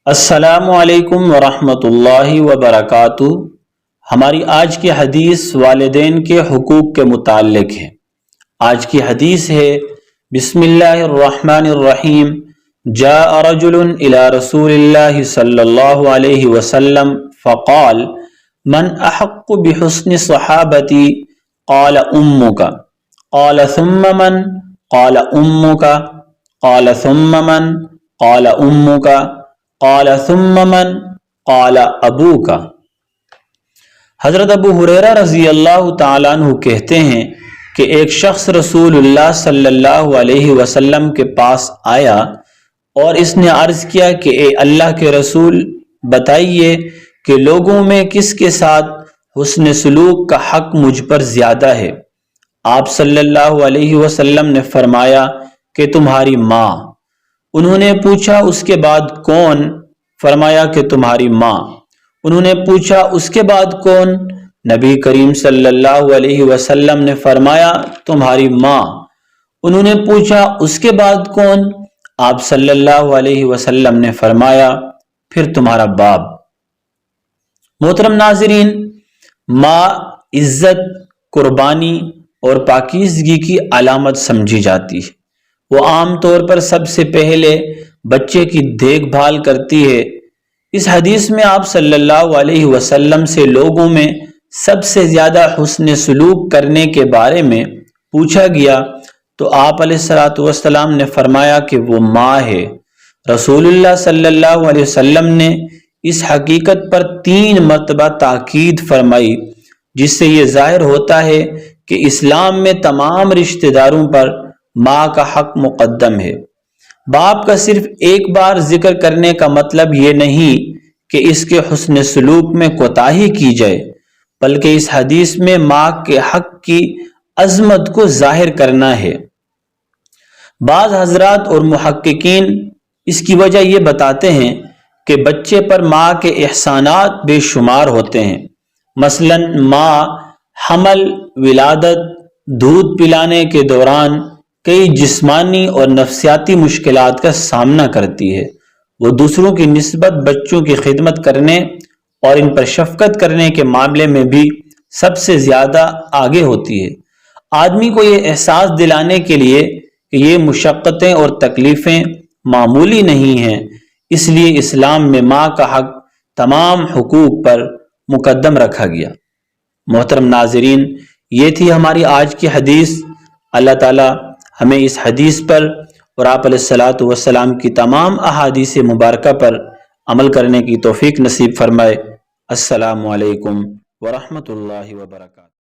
السلام علیکم ورحمۃ اللہ وبرکاتہ۔ ہماری آج کی حدیث والدین کے حقوق کے متعلق ہے۔ آج کی حدیث ہے بسم اللہ الرحمن الرحیم۔ جاء رجل الى رسول اللہ صلی اللہ علیہ وسلم فقال من احق بحسن صحابتی قال امک قال ثم من قال امک قال ثم من قال امک قال ثم من قال ابوک۔ حضرت ابو ہریرہ رضی اللہ تعالیٰ عنہ کہتے ہیں کہ ایک شخص رسول اللہ صلی اللہ علیہ وسلم کے پاس آیا اور اس نے عرض کیا کہ اے اللہ کے رسول، بتائیے کہ لوگوں میں کس کے ساتھ حسن سلوک کا حق مجھ پر زیادہ ہے؟ آپ صلی اللہ علیہ وسلم نے فرمایا کہ تمہاری ماں۔ انہوں نے پوچھا اس کے بعد کون؟ فرمایا کہ تمہاری ماں۔ انہوں نے پوچھا اس کے بعد کون؟ نبی کریم صلی اللہ علیہ وسلم نے فرمایا تمہاری ماں۔ انہوں نے پوچھا اس کے بعد کون؟ آپ صلی اللہ علیہ وسلم نے فرمایا پھر تمہارا باپ۔ محترم ناظرین، ماں عزت، قربانی اور پاکیزگی کی علامت سمجھی جاتی ہے۔ وہ عام طور پر سب سے پہلے بچے کی دیکھ بھال کرتی ہے۔ اس حدیث میں آپ صلی اللہ علیہ وسلم سے لوگوں میں سب سے زیادہ حسن سلوک کرنے کے بارے میں پوچھا گیا تو آپ علیہ الصلوۃ والسلام نے فرمایا کہ وہ ماں ہے۔ رسول اللہ صلی اللہ علیہ وسلم نے اس حقیقت پر 3 مرتبہ تاکید فرمائی، جس سے یہ ظاہر ہوتا ہے کہ اسلام میں تمام رشتہ داروں پر ماں کا حق مقدم ہے۔ باپ کا صرف ایک بار ذکر کرنے کا مطلب یہ نہیں کہ اس کے حسن سلوک میں کوتاہی کی جائے، بلکہ اس حدیث میں ماں کے حق کی عظمت کو ظاہر کرنا ہے۔ بعض حضرات اور محققین اس کی وجہ یہ بتاتے ہیں کہ بچے پر ماں کے احسانات بے شمار ہوتے ہیں۔ مثلا ماں حمل، ولادت، دودھ پلانے کے دوران کئی جسمانی اور نفسیاتی مشکلات کا سامنا کرتی ہے۔ وہ دوسروں کی نسبت بچوں کی خدمت کرنے اور ان پر شفقت کرنے کے معاملے میں بھی سب سے زیادہ آگے ہوتی ہے۔ آدمی کو یہ احساس دلانے کے لیے کہ یہ مشقتیں اور تکلیفیں معمولی نہیں ہیں، اس لیے اسلام میں ماں کا حق تمام حقوق پر مقدم رکھا گیا۔ محترم ناظرین، یہ تھی ہماری آج کی حدیث۔ اللہ تعالی ہمیں اس حدیث پر اور آپ علیہ الصلوۃ والسلام کی تمام احادیث مبارکہ پر عمل کرنے کی توفیق نصیب فرمائے۔ السلام علیکم ورحمۃ اللہ وبرکاتہ۔